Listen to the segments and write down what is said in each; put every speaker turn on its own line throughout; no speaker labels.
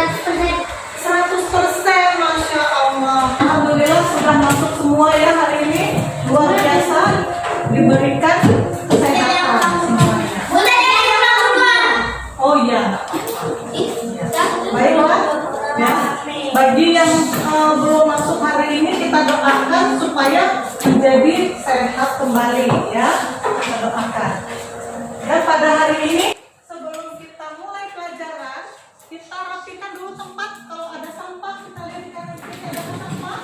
100%, Masya Allah. Alhamdulillah sudah masuk semua ya hari ini. Luar biasa, diberikan kesehatan semuanya. Oh iya. Baiklah ya. Bagi yang belum masuk hari ini, kita doakan supaya menjadi sehat kembali ya. Kita doakan. Dan pada hari ini, sebelum kita mulai pelajaran, kita rapikan dulu tempat. Kalau ada sampah, kita lihat di kanan kiri ada sampah.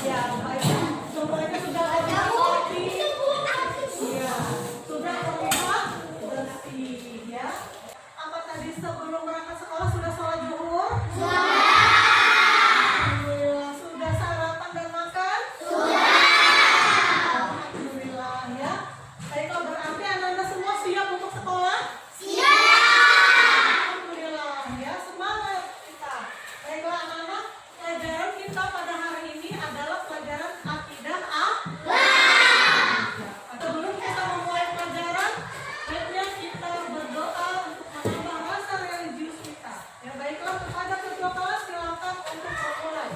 Ya, baik. Semuanya sudah ada rapi. Ya, sudah terlihat bersih ya. Apa tadi sebelum berangkat sekolah sudah sholat zuhur? Alhamdulillah. Sudah sarapan dan makan? Alhamdulillah ya. Baiklah, berarti anak-anak semua siap untuk sekolah? Alhamdulillah ya, semangat kita. Baiklah anak-anak, pelajaran kita pada hari ini adalah pelajaran akidah Sebelum kita memulai pelajaran, baiknya kita berdoa untuk menambah rasa religius kita. Ya baiklah, kepada ketua kelas silakan untuk memulai.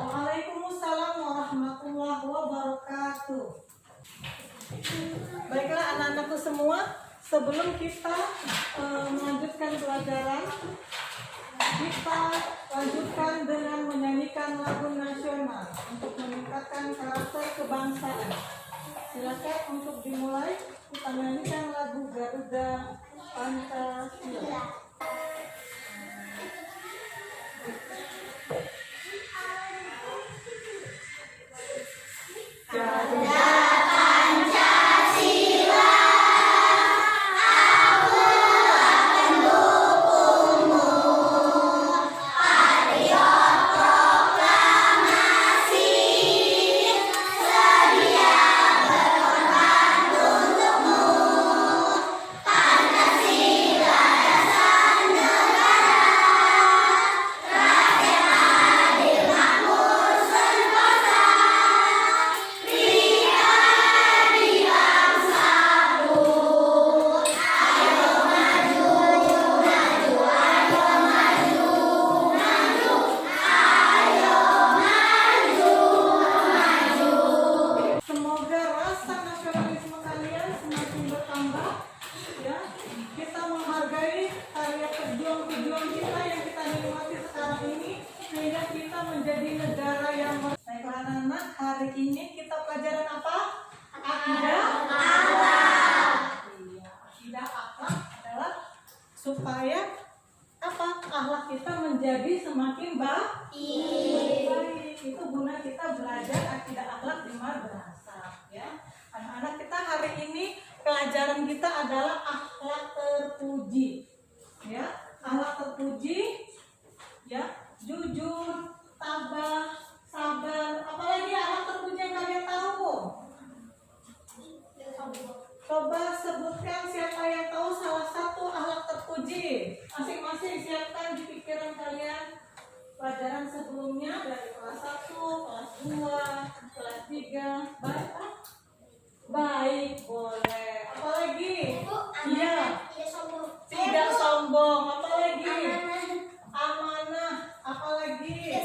Waalaikumsalam warahmatullahi wabarakatuh. Baiklah anak-anakku semua, sebelum kita melanjutkan pelajaran, kita lanjutkan dengan menyanyikan lagu nasional untuk meningkatkan karakter kebangsaan. Silakan untuk dimulai, kita nyanyikan lagu Garuda Pancasila. Hari ini kita pelajaran apa? Akidah. supaya apa? Akhlak kita menjadi semakin baik. Itu guna kita belajar akidah akhlak di madrasah, ya. Anak-anak kita hari ini pelajaran kita adalah akhlak terpuji, ya. Akhlak terpuji, ya, jujur, tabah, sabar. Apalagi akhlak terpuji yang kalian tahu? Coba sebutkan siapa yang tahu salah satu akhlak terpuji. Masing-masing siapkan di pikiran kalian pelajaran sebelumnya dari kelas 1, kelas 2, kelas 3. Baik, Pak? Baik, boleh. Apalagi? Iya. Tidak sombong. Apalagi? Amanah. Apalagi?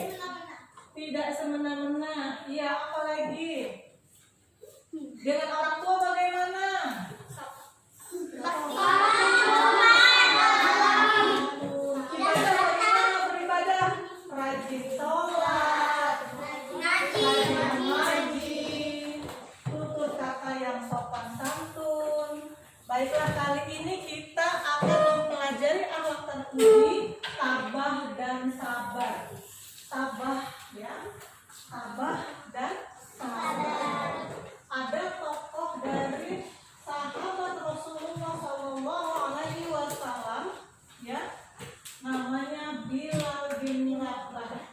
Tidak semena-mena. Iya, apalagi? Dengan orang tua bagaimana? Beribadah, rajin sholat, ngaji, tutur kata yang sopan santun. Baiklah, kali ini kita akan mempelajari akhlak terpuji, tabah dan sabar. Tabah, ya, tabah dan sabar. Ada tokoh dari sahabat Rasulullah SAW, ya, namanya Bilal bin Rabah.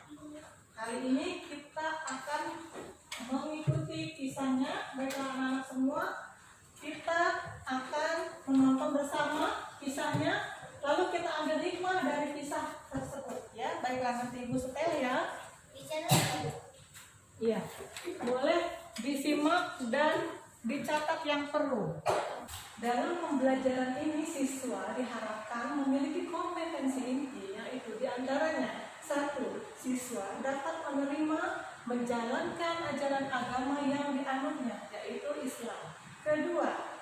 Kali ini kita akan mengikuti kisahnya. Baiklah anak-anak semua, kita akan menonton bersama kisahnya, lalu kita ambil hikmah dari kisah tersebut, ya. Baiklah, nanti Ibu setel, ya. Iya, boleh disimak dan dicatat yang perlu. Dalam pembelajaran ini siswa diharapkan memiliki kompetensi inti, yaitu diantaranya: 1. Siswa dapat menerima menjalankan ajaran agama yang dianutnya, yaitu Islam. 2.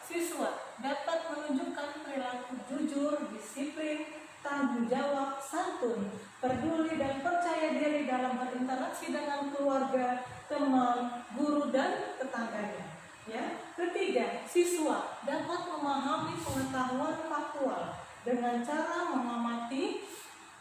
Siswa dapat menunjukkan perilaku jujur, disiplin, tanggung jawab, santun, peduli dan percaya diri dalam berinteraksi dengan keluarga, teman, guru dan tetangganya. Ya. 3. Siswa dapat memahami pengetahuan faktual dengan cara mengamati,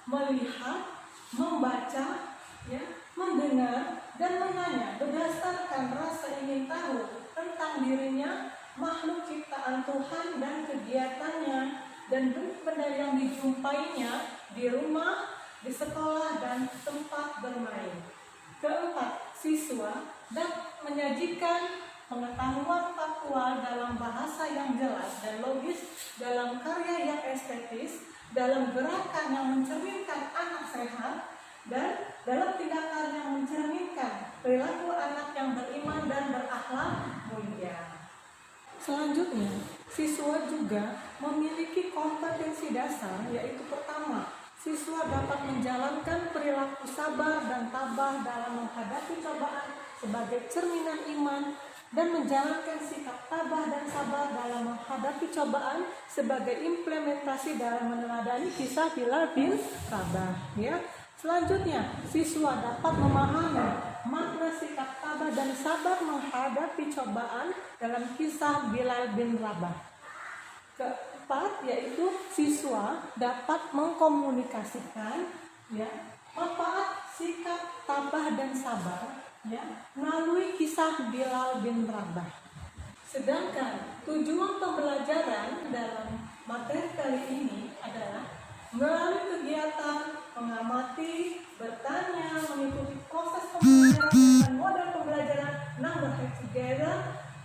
melihat, membaca, ya, mendengar dan menanya berdasarkan rasa ingin tahu tentang dirinya, makhluk ciptaan Tuhan dan kegiatannya, dan benda yang dijumpainya di rumah, di sekolah, dan tempat bermain. 4. Siswa dapat menyajikan pengetahuan faktual dalam bahasa yang jelas dan logis, dalam karya yang estetis, dalam gerakan yang mencerminkan anak sehat, dan dalam tindakan yang mencerminkan perilaku anak yang beriman dan berakhlak mulia. Selanjutnya, siswa juga memiliki kompetensi dasar, yaitu pertama, siswa dapat menjalankan perilaku sabar dan tabah dalam menghadapi cobaan sebagai cerminan iman, dan menjalankan sikap tabah dan sabar dalam menghadapi cobaan sebagai implementasi dalam meneladani kisah Bilal bin Rabah. Ya. Selanjutnya, siswa dapat memahami makna sikap tabah dan sabar menghadapi cobaan dalam kisah Bilal bin Rabah. 4, yaitu siswa dapat mengkomunikasikan, ya, manfaat sikap tabah dan sabar, ya, melalui kisah Bilal bin Rabah. Sedangkan tujuan pembelajaran dalam materi kali ini adalah melalui kegiatan mengamati, bertanya, mengikuti proses pembelajaran dan model pembelajaran Number Together,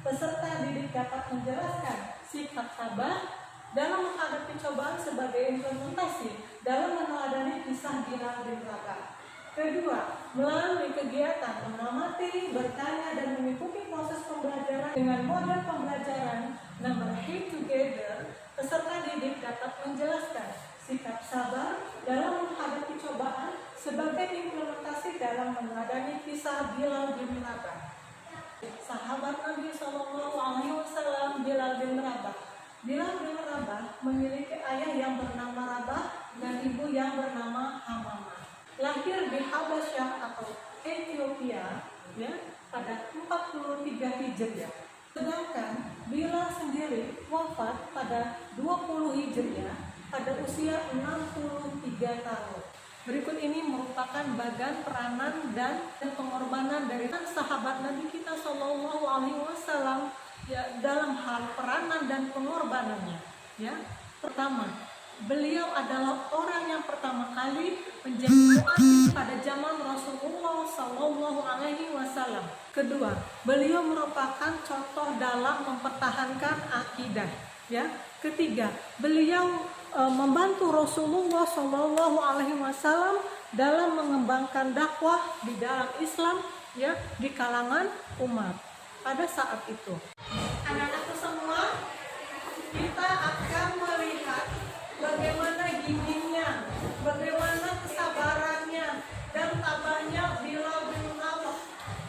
peserta didik dapat menjelaskan sikap tabah dalam menghadapi cobaan sebagai implementasi dalam meneladani kisah Bilal bin Rabah. 2. Melalui kegiatan mengamati, bertanya, dan mengikuti proses pembelajaran dengan model pembelajaran Number Together, peserta didik dapat menjelaskan sikap sabar dalam menghadapi cobaan sebagai implementasi dalam meneladani kisah Bilal bin Rabah. Sahabat Nabi SAW Bilal bin Rabah. Bilal bin Rabah memiliki ayah yang bernama Rabah dan ibu yang bernama Hamamah. Lahir di Habasyah atau Ethiopia, ya, pada 43 Hijriah. Sedangkan Bilal sendiri wafat pada 20 Hijriah pada usia 63 tahun. Berikut ini merupakan bagian peranan dan pengorbanan dari sahabat Nabi kita Shallallahu Alaihi Wasallam ya, dalam hal peranan dan pengorbanannya. Ya, pertama, beliau adalah orang yang pertama kali menjadi muadzin pada zaman Rasulullah Shallallahu Alaihi Wasallam. Kedua, beliau merupakan contoh dalam mempertahankan akidah. Ya, ketiga, beliau membantu Rasulullah Shallallahu Alaihi Wasallam dalam mengembangkan dakwah di dalam Islam, ya, di kalangan umat pada saat itu. Anak-anakku semua, kita akan melihat bagaimana giginya, bagaimana kesabarannya dan tabahnya Bilal bin Rabah.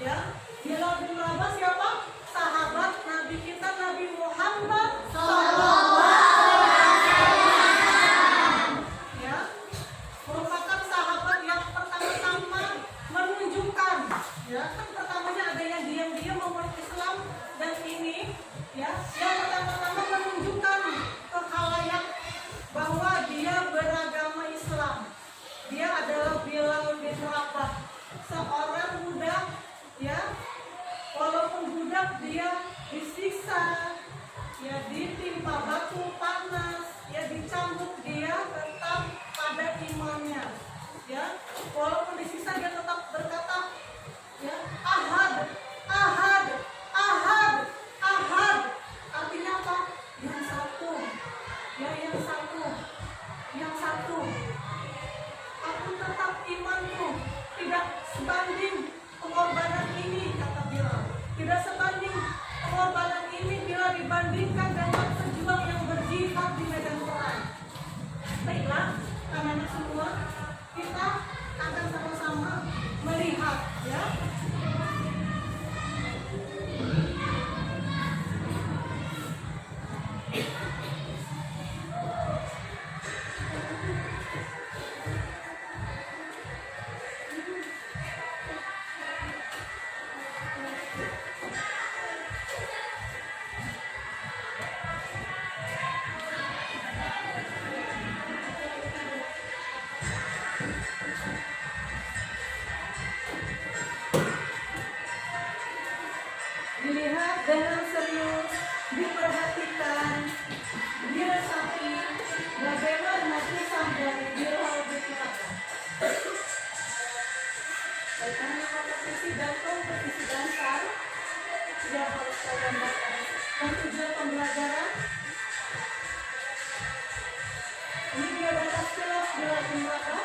Ya, Bilal bin Rabah siapa? Sahabat Nabi kita Nabi Muhammad Sallallahu ya, kan pertamanya ada yang diam-diam memeluk Islam, dan ini ya yang pertama-tama menunjukkan ke khalayak bahwa dia beragama Islam. Dia adalah Bilal bin Rabah, seorang budak, ya, walaupun budak dia disiksa, ya, ditimpa batu panas, ya, dicambuk, dia tetap pada imannya, ya, walaupun disiksa dia tetap berkata, ya, ahad, ahad, ahad, ahad. Artinya apa? Yang satu, ya, yang satu, yang satu. Aku tetap imanku tidak sebanding pengorbanan ini, kata Bilal. Tidak sebanding pengorbanan ini bila dibandingkan dengan pejuang yang berjihad di medan perang. Baiklah, anak-anak semua, kita akan sama-sama melihat, ya. Dilihat dengan serius, diperhatikan, diresapi bagaimana kisah dari Bilal bin Rabah. Karena kompetisi jantung, kompetisi dansa, yang harus kalian baca. Dan tujuan pembelajaran, ini dia data sekilas Bilal bin Rabah.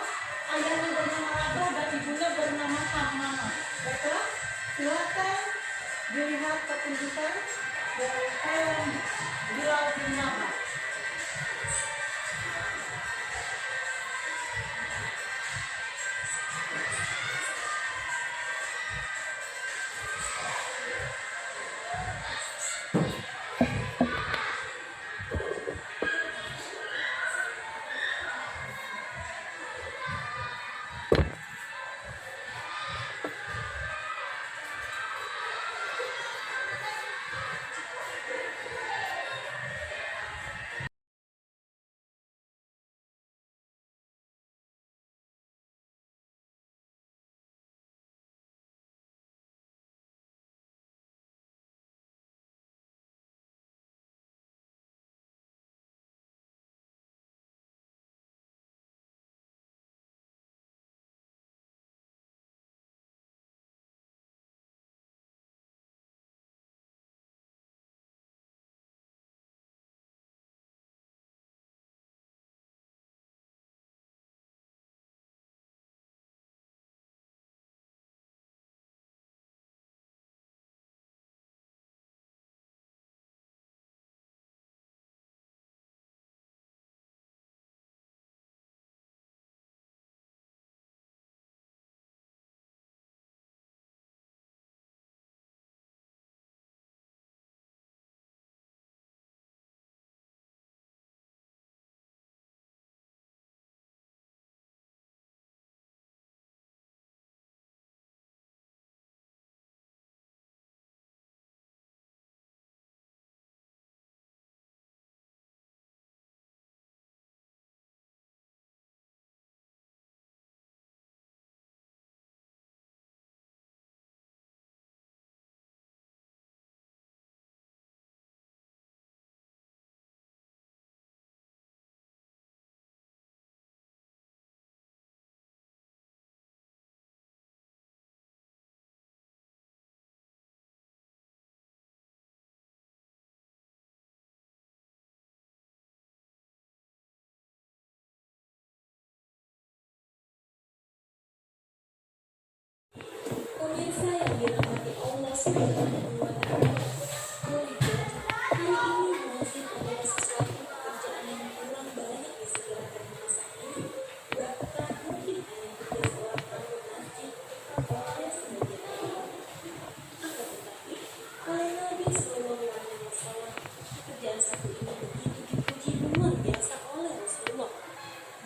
Ayahnya bernama Rabah dan ibunya bernama Hamamah. Baiklah, silakan dilihat pertunjukan dari film Bilal bin Rabah.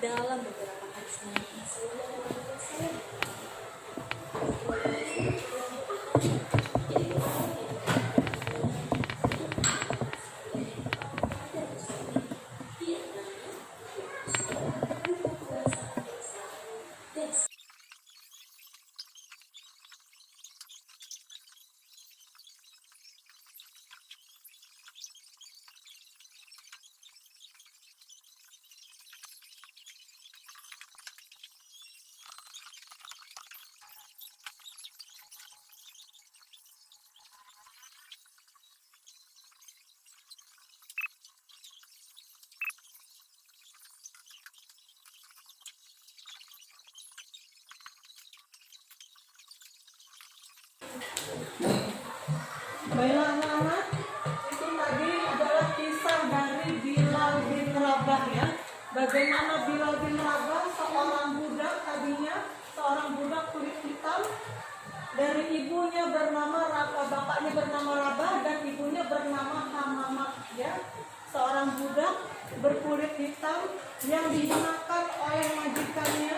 dalam beberapa hadis Nabi Sallallahu Alaihi Wasallam.
Baiklah anak-anak, itu tadi adalah kisah dari Bilal bin Rabah ya. Bagaimana Bilal bin Rabah, seorang budak tadinya, seorang budak kulit hitam, dari ibunya bernama Rabah, bapaknya bernama Rabah dan ibunya bernama Hamamah ya. Seorang budak berkulit hitam yang dihinakan oleh majikannya,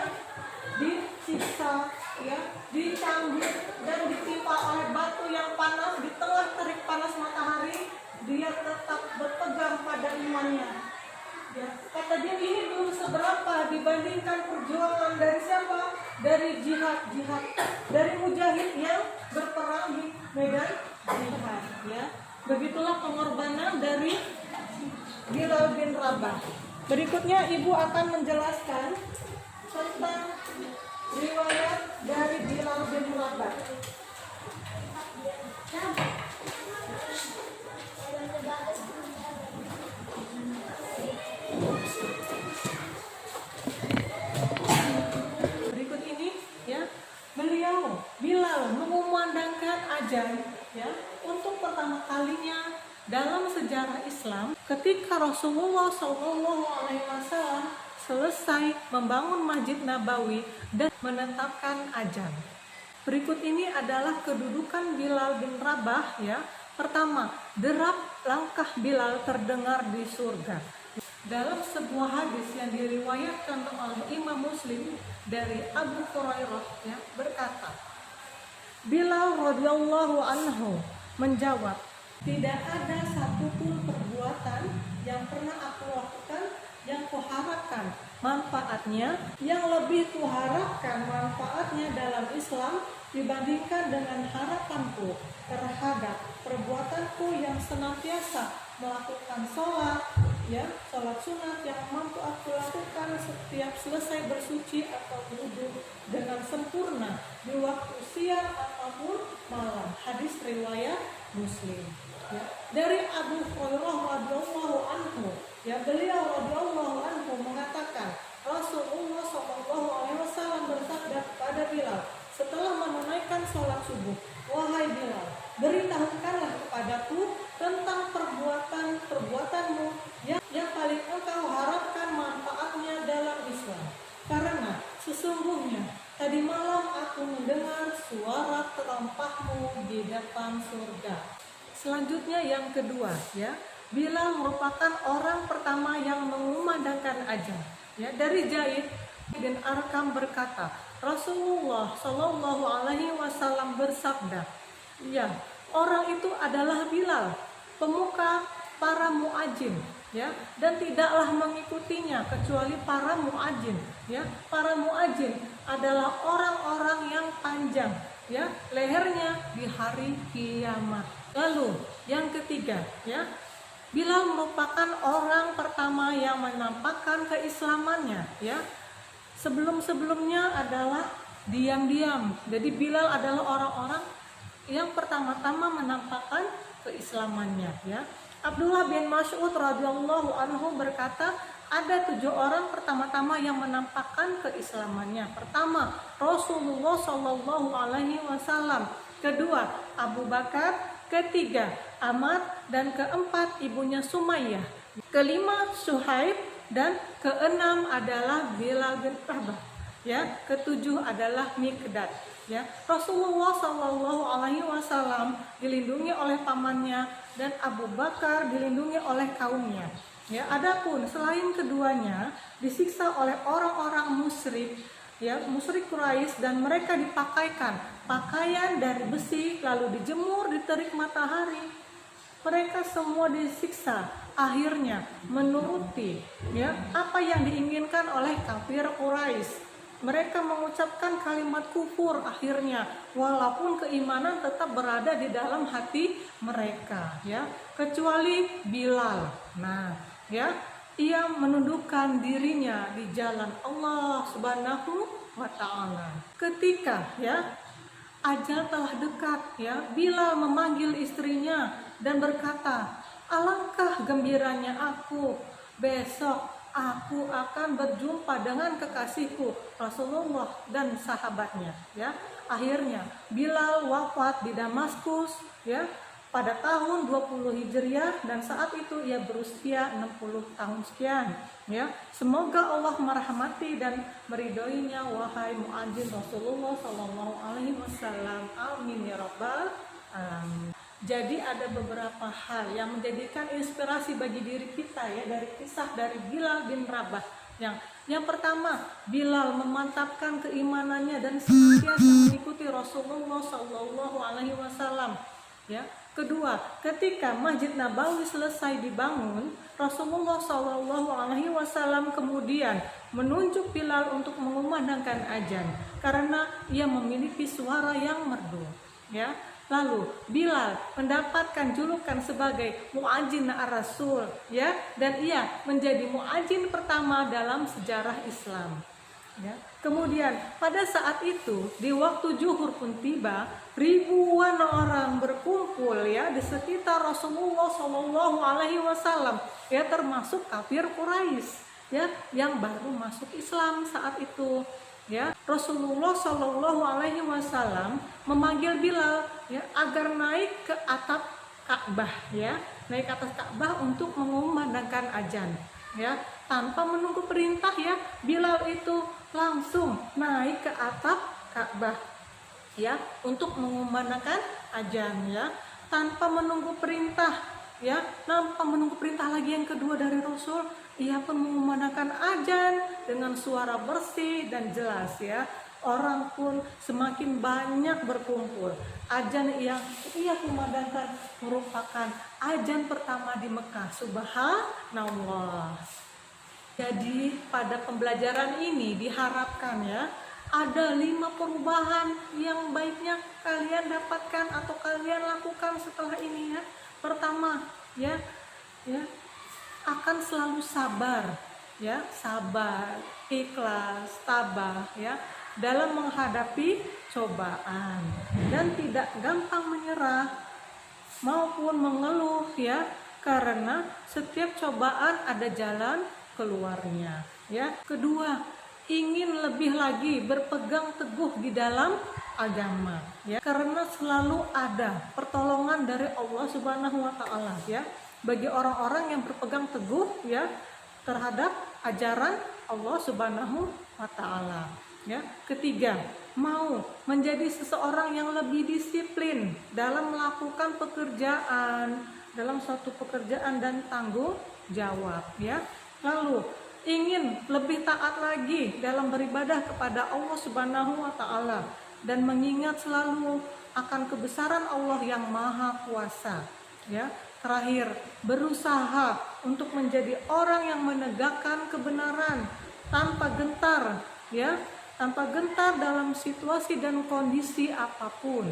disiksa ya, dicambuk dan ditimpa oleh batu yang panas di tengah terik panas matahari. Dia tetap berpegang pada imannya ya. Kata dia, ini belum seberapa dibandingkan perjuangan dari siapa? Dari jihad, dari mujahid yang berperang di medan jihad ya. Begitulah pengorbanan dari Bilal bin Rabah. Berikutnya ibu akan menjelaskan tentang riwayat dari Bilal bin Rabah. Berikut ini ya, beliau Bilal mengumandangkan azan ya untuk pertama kalinya dalam sejarah Islam ketika Rasulullah SAW selesai membangun Masjid Nabawi dan menetapkan azan. Berikut ini adalah kedudukan Bilal bin Rabah ya. Pertama, derap langkah Bilal terdengar di surga. Dalam sebuah hadis yang diriwayatkan oleh Imam Muslim dari Abu Hurairah ya, berkata, Bilal radhiyallahu anhu menjawab, tidak ada satupun perbuatan yang pernah aku lakukan yang kuharapkan manfaatnya, yang lebih kuharapkan manfaatnya dalam Islam dibandingkan dengan harapanku terhadap perbuatanku yang senantiasa melakukan sholat ya, sholat sunat yang mampu aku lakukan setiap selesai bersuci atau wudhu dengan sempurna di waktu siang ataupun malam. Hadis riwayat Muslim ya. Dari Abu Hurairah radhiyallahu anhu ya, beliau radhiyallahu anhu mengatakan Rasulullah SAW bersabda kepada Bilal setelah menunaikan sholat subuh, wahai Bilal, beritahukanlah kepadaku tentang perbuatanmu yang paling engkau harapkan manfaatnya dalam Islam. Karena sesungguhnya tadi malam aku mendengar suara terompahmu di depan surga. Selanjutnya yang kedua ya, Bilal merupakan orang pertama yang mengumandangkan azan. Ya, dari Zaid bin Arqam berkata, Rasulullah Shallallahu Alaihi Wasallam bersabda, ya, orang itu adalah Bilal, pemuka para muadzin, ya, dan tidaklah mengikutinya kecuali para muadzin, ya. Para muadzin adalah orang-orang yang panjang, ya, lehernya di hari kiamat. Lalu yang ketiga, ya, Bilal merupakan orang pertama yang menampakkan keislamannya, ya. Sebelum-sebelumnya adalah diam-diam. Jadi Bilal adalah orang-orang yang pertama-tama menampakkan keislamannya, ya. Abdullah bin Mas'ud radhiyallahu anhu berkata, ada 7 orang pertama-tama yang menampakkan keislamannya. Pertama, Rasulullah Shallallahu Alaihi Wasallam. Kedua, Abu Bakar, ketiga Amr, dan keempat ibunya Sumayyah, kelima Suhaib, dan keenam adalah Bilal bin Rabah, ya, ketujuh adalah Miqdad. Ya, Rasulullah Shallallahu Alaihi Wasallam dilindungi oleh pamannya dan Abu Bakar dilindungi oleh kaumnya. Ya, adapun selain keduanya disiksa oleh orang-orang musyrik, ya, musyrik Quraisy, dan mereka dipakaikan pakaian dari besi lalu dijemur di terik matahari. Mereka semua disiksa, akhirnya menuruti, ya, apa yang diinginkan oleh kafir Quraisy. Mereka mengucapkan kalimat kufur akhirnya, walaupun keimanan tetap berada di dalam hati mereka, ya, kecuali Bilal. Nah, ya, ia menundukkan dirinya di jalan Allah Subhanahu wa taala. Ketika, ya, ajal telah dekat, ya, Bilal memanggil istrinya dan berkata, "Alangkah gembiranya aku, besok aku akan berjumpa dengan kekasihku Rasulullah dan sahabatnya." Ya, akhirnya Bilal wafat di Damaskus, ya, pada tahun 20 Hijriah, dan saat itu ia berusia 60 tahun sekian. Ya, semoga Allah merahmati dan meridhoinya, wahai muadzin Rasulullah Shallallahu Alaihi Wasallam. Amin ya rabbal alamin. Jadi ada beberapa hal yang menjadikan inspirasi bagi diri kita, ya, dari kisah dari Bilal bin Rabah. Yang pertama, Bilal memantapkan keimanannya dan senantiasa mengikuti Rasulullah Shallallahu Alaihi Wasallam. Ya, kedua, ketika Masjid Nabawi selesai dibangun, Rasulullah Shallallahu Alaihi Wasallam kemudian menunjuk Bilal untuk mengumandangkan azan karena ia memiliki suara yang merdu. Ya, lalu Bilal mendapatkan julukan sebagai muadzin ar-Rasul, ya, dan ia menjadi muadzin pertama dalam sejarah Islam. Ya. Kemudian pada saat itu di waktu zuhur pun tiba, ribuan orang berkumpul, ya, di sekitar Rasulullah Shallallahu Alaihi Wasallam, ya, termasuk kafir Quraisy, ya, yang baru masuk Islam saat itu. Ya, Rasulullah Shallallahu Alaihi Wasallam memanggil Bilal, ya, agar naik ke atap Ka'bah, ya, naik ke atas Ka'bah untuk mengumandangkan azan. Ya, tanpa menunggu perintah, ya, Bilal itu langsung naik ke atap Ka'bah, ya, untuk mengumandangkan azan, ya, tanpa menunggu perintah, ya, tanpa menunggu perintah lagi yang kedua dari Rasul. Ia pun mengumandangkan azan dengan suara bersih dan jelas, ya. Orang pun semakin banyak berkumpul. Azan yang ia kumandangkan merupakan azan pertama di Mekah. Subhanallah. Jadi pada pembelajaran ini diharapkan, ya, ada 5 perubahan yang baiknya kalian dapatkan atau kalian lakukan setelah ini, ya. Pertama, ya, akan selalu sabar, ya, sabar, ikhlas, tabah, ya, dalam menghadapi cobaan dan tidak gampang menyerah maupun mengeluh, ya, karena setiap cobaan ada jalan keluarnya, ya. Kedua, ingin lebih lagi berpegang teguh di dalam agama, ya, karena selalu ada pertolongan dari Allah Subhanahu wa taala, ya, bagi orang-orang yang berpegang teguh, ya, terhadap ajaran Allah Subhanahu wa taala. Ya, ketiga, mau menjadi seseorang yang lebih disiplin dalam melakukan pekerjaan, dalam suatu pekerjaan dan tanggung jawab, ya. Lalu ingin lebih taat lagi dalam beribadah kepada Allah Subhanahu wa taala dan mengingat selalu akan kebesaran Allah yang Maha Kuasa, ya. Terakhir, berusaha untuk menjadi orang yang menegakkan kebenaran tanpa gentar, ya, tanpa gentar dalam situasi dan kondisi apapun.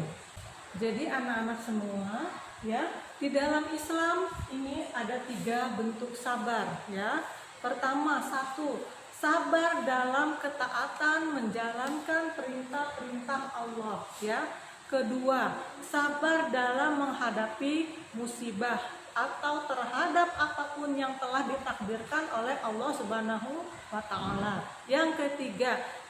Jadi anak-anak semua, ya, di dalam Islam ini ada 3 bentuk sabar, ya. Pertama, 1, sabar dalam ketaatan menjalankan perintah-perintah Allah, ya. Kedua, sabar dalam menghadapi musibah atau terhadap apapun yang telah ditakdirkan oleh Allah Subhanahu wa taala. Yang ketiga,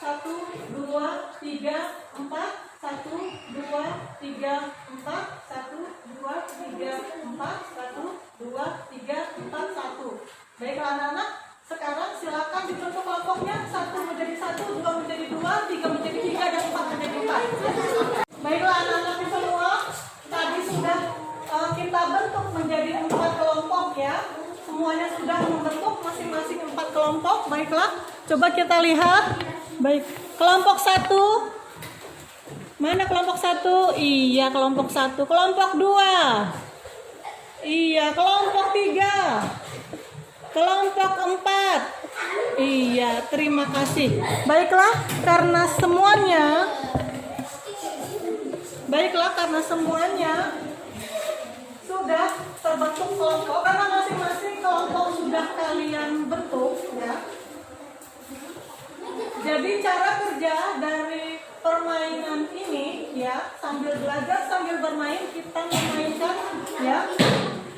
1, 2, 3, 4. 1, 2, 3, 4. 1, 2, 3, 4. 1, 2, 3, 4, 1. Baiklah anak-anak, sekarang silakan dibentuk kelompoknya. 1 menjadi 1, 2 menjadi 2, 3 menjadi 3, dan 4 menjadi 4. Baiklah anak-anak semua, tadi sudah kita bentuk menjadi 4 kelompok ya. Semuanya sudah membentuk masing-masing 4 kelompok. Baiklah, coba kita lihat. Baik, kelompok 1. Mana kelompok 1? Iya, kelompok 1. Kelompok 2. Iya, kelompok 3. Kelompok 4. Iya, terima kasih. Baiklah, karena semuanya sudah terbentuk kelompok, karena masing-masing kelompok sudah kalian bentuk ya. Jadi cara kerja dari permainan ini ya, sambil belajar sambil bermain, kita memainkan ya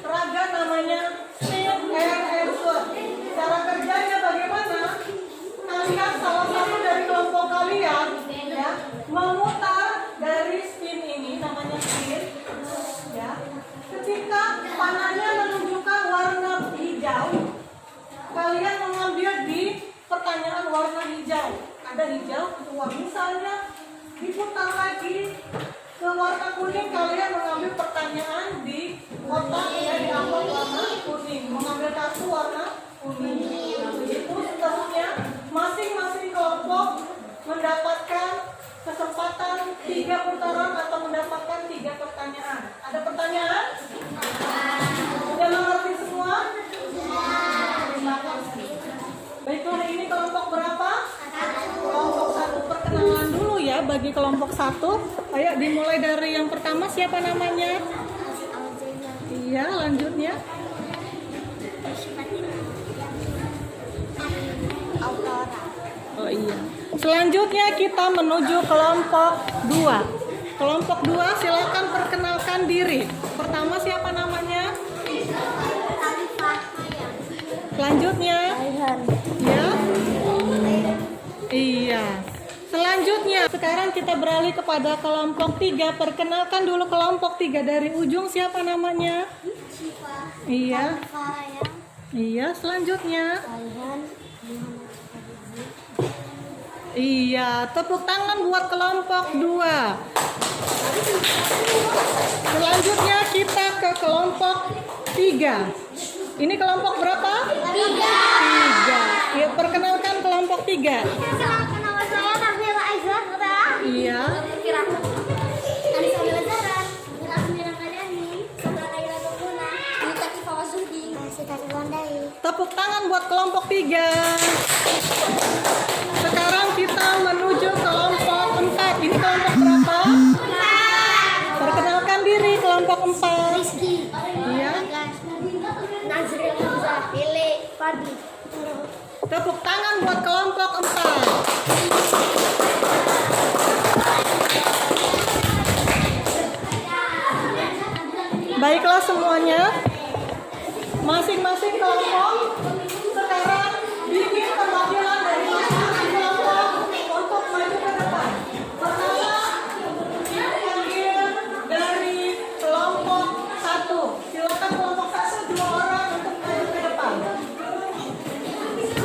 raga namanya spin and shoot. Cara kerjanya bagaimana? Kalian salah satu dari kelompok kalian ya memutar dari spin ini, namanya spin ya. Ketika panahnya menunjukkan warna hijau, kalian mengambil di pertanyaan warna hijau. Ada hijau, uang misalnya, diputar lagi ke warna kuning, kalian mengambil pertanyaan di kotak ya, di amplop warna kuning, mengambil kartu warna kuning. Nah, begitu seterusnya, masing-masing kelompok mendapatkan kesempatan 3 putaran atau mendapatkan 3 pertanyaan. Ada pertanyaan? Sudah mengerti semua? Terima kasih. Baiklah, ini kelompok berapa? Kelompok 1. Perkenalan dulu ya bagi kelompok 1. Ayo dimulai dari yang pertama, siapa namanya? Iya, lanjutnya. Oh iya. Selanjutnya kita menuju kelompok 2. Kelompok 2, silakan perkenalkan diri. Pertama siapa namanya? Selanjutnya, sekarang kita beralih kepada kelompok 3. Perkenalkan dulu kelompok 3 dari ujung, siapa namanya?
Syifa.
Iya.
Sayang.
Iya, selanjutnya.
Alhan.
Iya, tepuk tangan buat kelompok 2. Selanjutnya kita ke kelompok 3. Ini kelompok berapa?
3.
3. Ya, perkenalkan kelompok 3.
Nama saya Nabila Aisyah.
Iya.
Anissa Belajaran. Mila Sembilan Kadani. Sabra Laila Bukuna. Nita Kifa Wazudi. Sita Wandai.
Tepuk tangan buat kelompok 3. Sekarang kita menuju kelompok 4. Ini kelompok berapa? Perkenalkan diri kelompok 4.
Rizky.
Iya.
Nazril Hamza. Lele. Fadli.
Tepuk tangan buat kelompok 4. Baiklah semuanya. Masing-masing kelompok sekarang bikin perwakilan dari masing-masing kelompok untuk maju ke depan. Pertama, panggil dari kelompok 1. Silakan kelompok 1 2 orang untuk maju ke depan. Kelompok 1 orang untuk maju.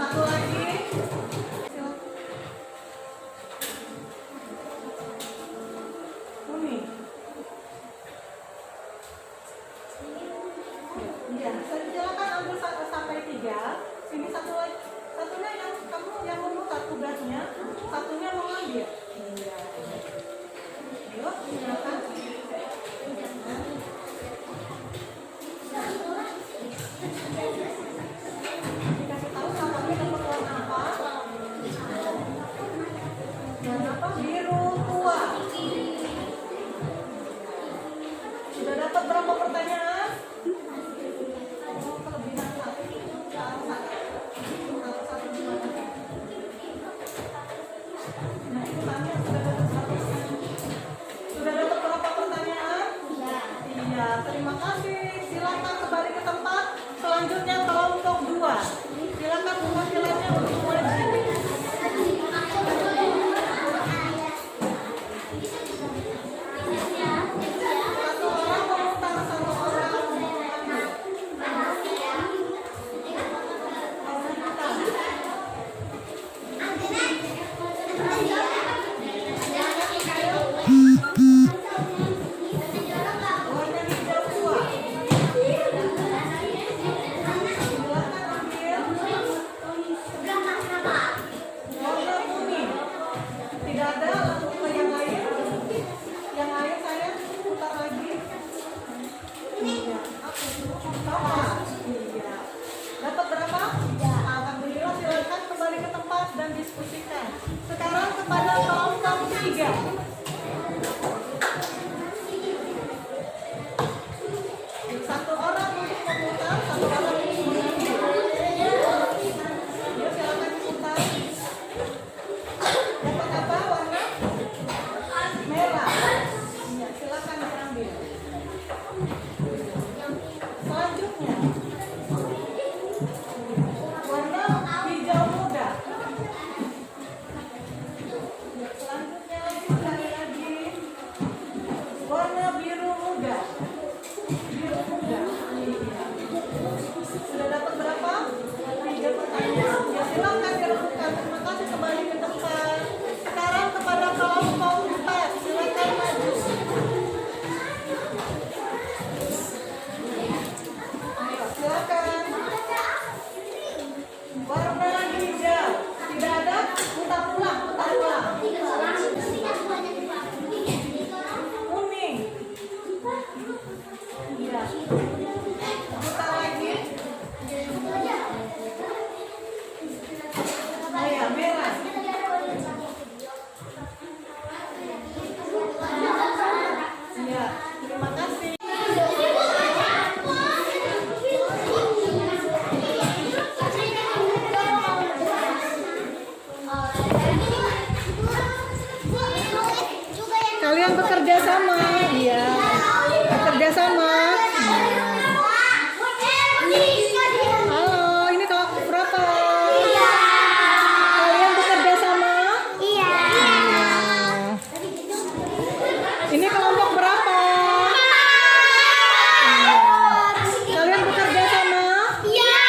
Satu lagi. Kuning. Iya, silakan ambil sampai 3. Ini satu lagi. Satunya yang kamu yang memutar tugasnya, satunya mau ngambil. Iya. Yuk, silakan. Dikasih tahu sama kita warna apa? Warna apa? Biru tua. Sudah dapat berapa pertanyaan? Oh, kelebihan satu. Satu gimana? Nah, itu tanya sudah dapat berapa? Sudah dapat berapa pertanyaan? Iya, terima kasih. Silakan kembali ke tempat. Selanjutnya kelompok 2. Silakan perwakilannya untuk maju. Satu orang memutar, satu orang mengambil. Warna hijau tua. Silakan ambil. Warna kuning. Tidak ada, langsung ke yang lain. Yang lain saya putar lagi. Iya. Apa itu? Sama. Iya. Dapat berapa? Alhamdulillah, silakan kembali ke tempat dan diskusikan. Sekarang kepada kelompok 3. Satu orang untuk memutar, satu orang untuk mengambil. Yuk, silakan diputar. Dapat apa? Warna merah. Iya, silakan diambil. Selanjutnya, warna hijau muda. Selanjutnya sekali lagi, warna biru muda. Biru muda. Iya. Sudah dapat berapa? 3 pertanyaan. Ya, silakan dilakukan. Terima kasih, kembali ke tempat. Sekarang kepada kelompok 4. Silakan maju. Ayo, silakan. Warna hijau. Tidak ada? Putar ulang, putar ulang. Kuning. Iya. Putar lagi. Iya, merah. Iya, terima kasih. Kalian bekerja sama. Iya. Bekerja sama. Halo, ini kelompok berapa? Kalian bekerja sama?
Iya.
Ini kelompok berapa? Kalian bekerja sama?
Iya.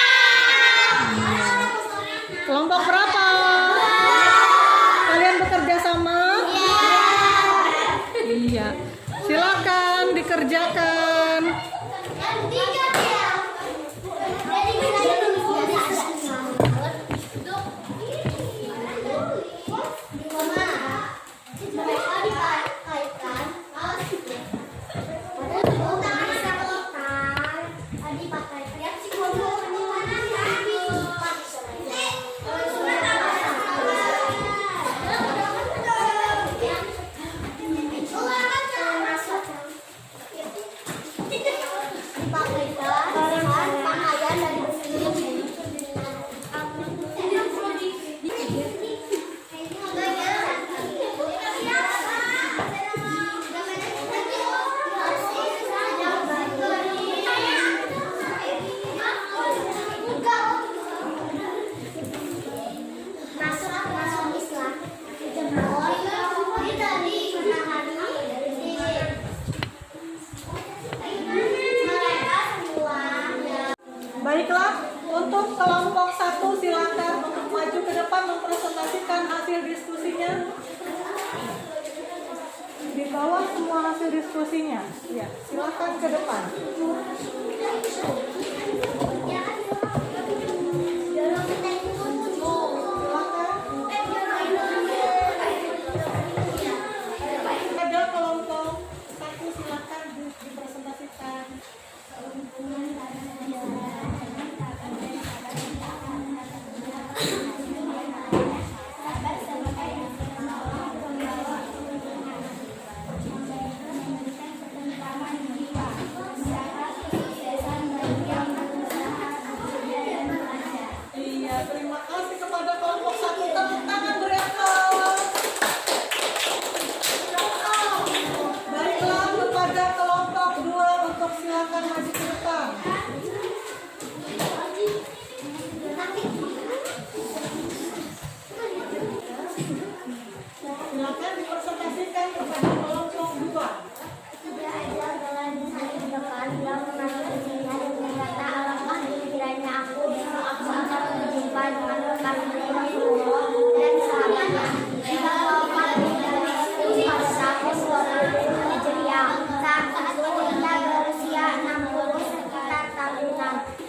Kelompok berapa? Kalian bekerja sama? Iya. Silakan dikerjakan. Baiklah, untuk kelompok 1 silakan untuk maju ke depan mempresentasikan hasil diskusinya. Di bawah semua hasil diskusinya. Ya, silakan ke depan. Ada kelompok 1 silakan dipresentasikan. Iya, terima kasih kepada kelompok 1. Tepuk tangan beri aplaus. Baiklah, kepada kelompok 2 untuk silakan maju ke depan. Silakan dipresentasikan kepada kelompok 2.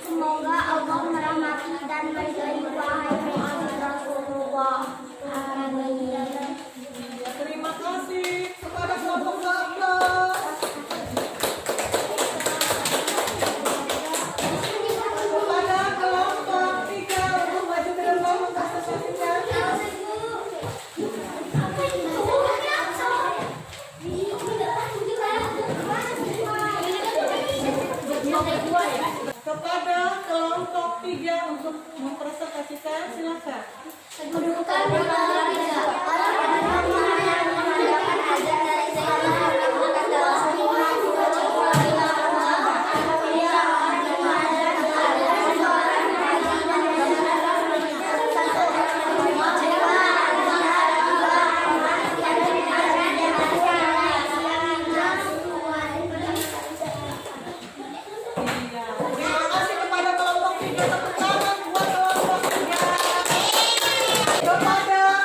Semoga Allah merahmati dan meridhai wahai Rasulullah. Amin.
Terima kasih kepada kelompok 2. Kepada kelompok 3 untuk maju ke depan mempresentasikan. Kepada kelompok 3 untuk mempresentasikan, silakan.
Kedudukan orang menandakan azan dari
Iya. Terima kasih kepada kelompok 3. Tepuk tangan buat kelompok 3. Kepada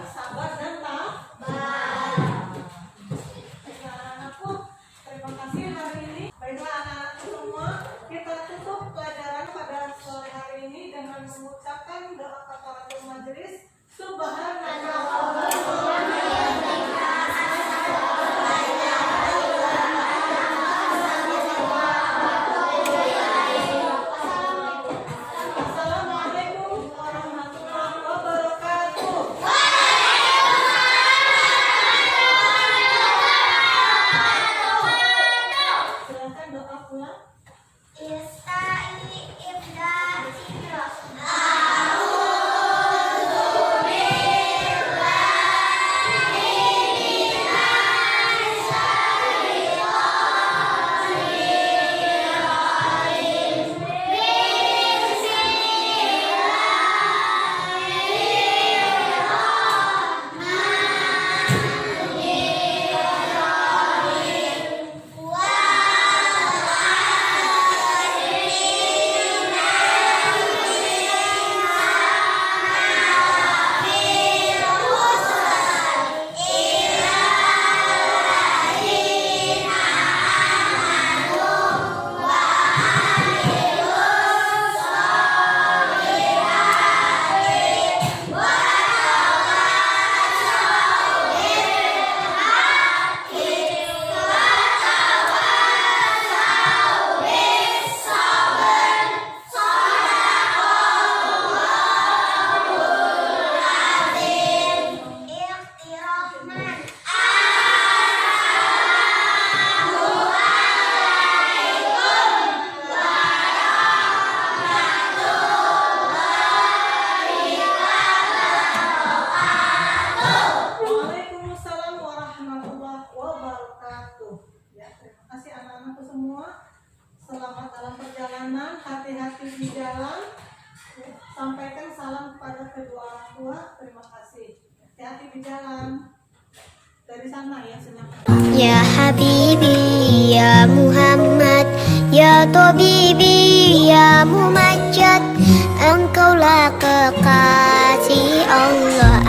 sabar dan tabah. Baiklah anak-anakku, terima kasih hari ini. Baiklah anak-anakku semua, kita tutup pelajaran pada sore hari ini dengan mengucapkan doa kafaratul majelis. Subhanallah. Assalamualaikum warahmatullahi wabarakatuh. Silakan doa pulang. Waalaikumsalam warahmatullahi wabarakatuh. Ya, terima kasih anak-anakku semua. Selamat dalam perjalanan, hati-hati di jalan. Ya, sampaikan salam kepada kedua orang tua. Terima kasih. Hati-hati di jalan. Dari sana ya, silakan.
Ya Habibi, ya Muhammad, ya Tabibi, ya Mumajjad, Engkaulah kekasih Allah.